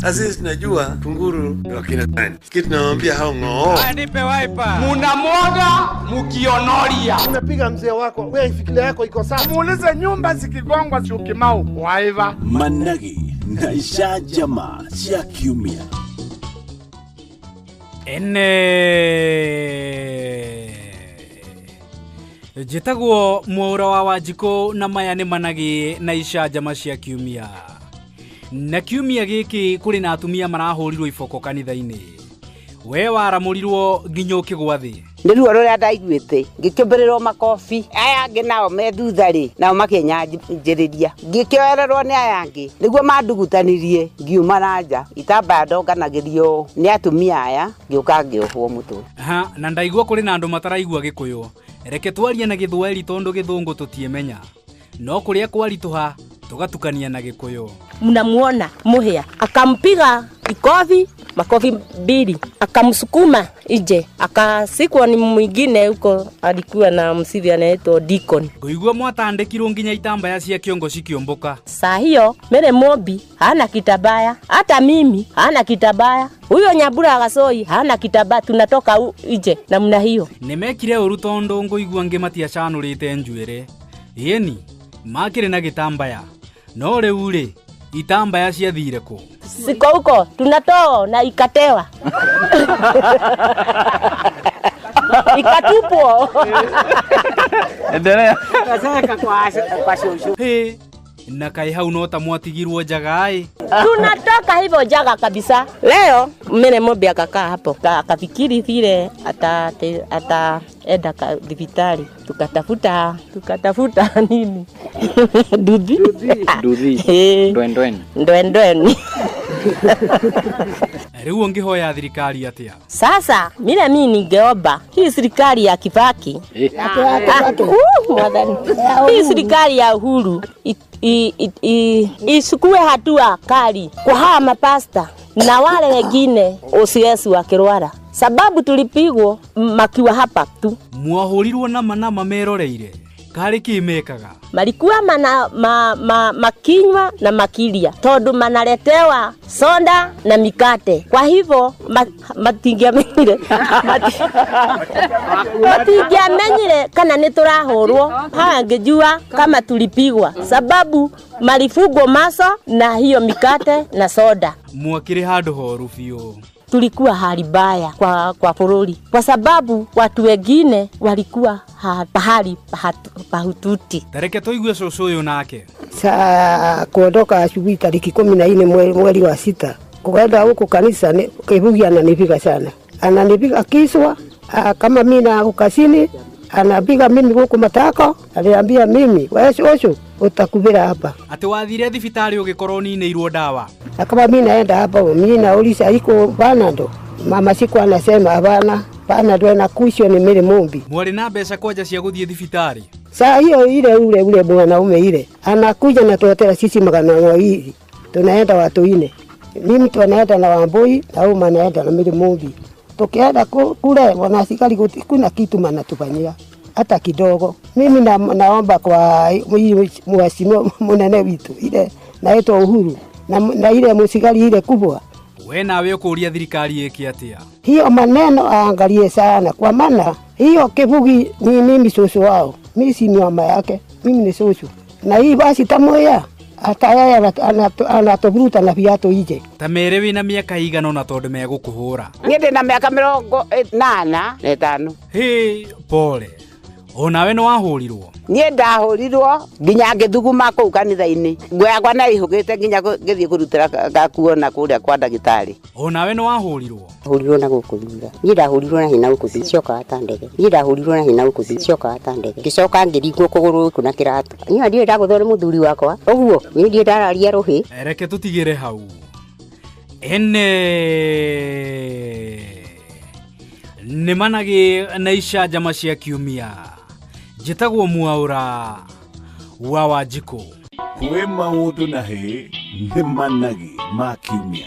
Sasa najua kunguru wakina nani. Kitu nawaambia hao ng'oo. Nipe wiper. Munamwaga mukionoria. Unapiga mzee wako. Wewe ifikiria yako iko sawa. Muulize nyumba zikigongwa si ukimau. Waiva. Managi na isha jamaa cia kiumia. Jitagwo Mwaura wa Wanjikũ na maya nĩ Managi na isha jamaa cia kiumia. Na kiumia gĩkĩ kũrĩ na atumia marahũrirwo iboko kanitha-inĩ. We waramũrirwo nginya ũkĩgwa thĩ. Nĩ ruo rũrĩa ndaiguĩte ngĩkĩmbĩrĩrwo makobi aya angĩ nao me thutha rĩ nao makĩnyanjĩrĩria ngĩkĩoererwo nĩ aya angĩ nĩguo mandugutanirie ngiuma na nja itambaya ndonganagĩrio nĩ atumia aya ngĩũka ngĩohwo mũtwe. Na ndaigua kũrĩ na andũ mataraigua Gĩkũyũ. Reke twarie na Gĩthwaĩri tondũ Gĩthũngũ tũtiemenya. No kũrĩa kwaritũha tugatukania na Gĩkũyũ. Mnamuona Muhia akampiga ikofi makofi mbili akamsukuma nje akasikwa ni mwingine huko alikuwa na msivi anaitwa Deacon. Kuigua mwatandĩkirwo nginya itambaya cia kiongo cikiomboka. Saa hiyo Mere Mobi hana kitabaya, hata mimi hana kitabaya. Huyo Nyambura Gasoi hana kitabaya, tunatoka nje namna hiyo. Nimekire ũru tondũ ngũigua ngĩmatia canũrĩte njuĩrĩ. Yeni makĩrĩ na gĩtambaya. No rĩu rĩ itambaya ciathire kũ? Siko huko tunatoa na ikatewa. Ikatupwo. Endelea. Kasaka kwa shosho. He, na kai hau no ta mwatigirwo Njaga ĩ. Tunatoka hivyo Njaga kabisa. Leo Mere Mobi akakaa hapo akafikiri vile enda hospitali tukatafuta nini? Duthi. Ndwendweni. Rĩu ngĩhoya thirikari atia. Sasa mimi ningeomba hii serikali ya Kibaki. Hii serikali ya Uhuru isukue hatua kali kwa hawa mapasta na wale wengine OCS wa Kirwara. Sababu tulipigwa makiwa hapa tu. Mwahũrirwo nama meroreire. Kari kimekaga. Malikuwa makinywa na makilia. Tondu manaletewa soda na mikate. Kwa hivyo matingiamenyire. Matingiamenyire kana nĩtũrahũrwo. Hangejua kama tulipigwa. Sababu malifugwo maso na hiyo mikate na soda. Mwakire handũ horu biũ. Tulikuwa hali mbaya kwa bũrũri kwa sababu watu wengine walikuwa pahali pahututi. Tareke tuigue cũcũ ũyũ nake. Saa kuondoka asubuhi tariki 14 mwezi wa 6 kuenda huko kanisa Kibugi ananipiga sana. Ananipiga kiswa kama mimi na ukasini anapiga mimi huko matako aliambia mimi wewe cũcũ utakubira hapa. Ati wathire thibitarĩ ũgĩkorwo ninĩirwo dawa. Kama mimi naenda hapa mimi nauliza iko Panado. Mama siku anasema hapana, Panado na kusho ni Mere Mobi. Mwari na mbeca kwanja cia gũthiĩ thibitarĩ. Saa hiyo ile ule mwanaume ile anakuja na tuotela sisi 200. Tunaenda watu 4. Mimi tunaenda na Wambui na huyu anaenda na Mere Mobi. Tukienda kule wanasikali kuna kitu manatufanyia hata kidogo. Mimi naomba kwa mheshimiwa mnene wetu ile naitwa Uhuru na ile musikali ile kubwa. We nawe ũkũria thirikari ĩkĩ atia? Hiyo maneno aangalie sana kwa maana hiyo Kibugi ni mimi cũcũ wao. Mimi si mama yake, mimi ni cũcũ. Na hii basi tamoya hata yeye anatoburuta na viatu ije. Tamere wina miaka igana na tondu megũkũhũra. Niĩ na miaka 85. Hey, pole. Onawe no wahũrirwo? Niĩ ndahũrirwo nginya ngĩthuguma kũu kanitha-inĩ. Nguo yakwa na ihũgĩte nginya ngĩthiĩ kũrutĩra gakuona kũrĩa kwa ndagĩtarĩ. Onawe no wahũrirwo? Hũrirwo na gũkũ thutha. Niĩ ndahũrirwo na hina gũkũ thutha coka hata ndege. Niĩ ndahũrirwo na hina gũkũ thutha coka hata ndege. Ngĩcoka ngĩringwo kũgũrũ gũkũ na kĩratũ. Niĩ ndiĩ ndagũthore mũthuri wakwa. Ũguo niĩ ndiĩ ndararia rũhĩ. Reke tũtigĩre hau. Nĩ Managi na isha jamaa cia kiumia. Jitagwo Mwaura wa Wanjikũ. Kwĩ maũndũ na hĩ nĩ Managi ma kiumia.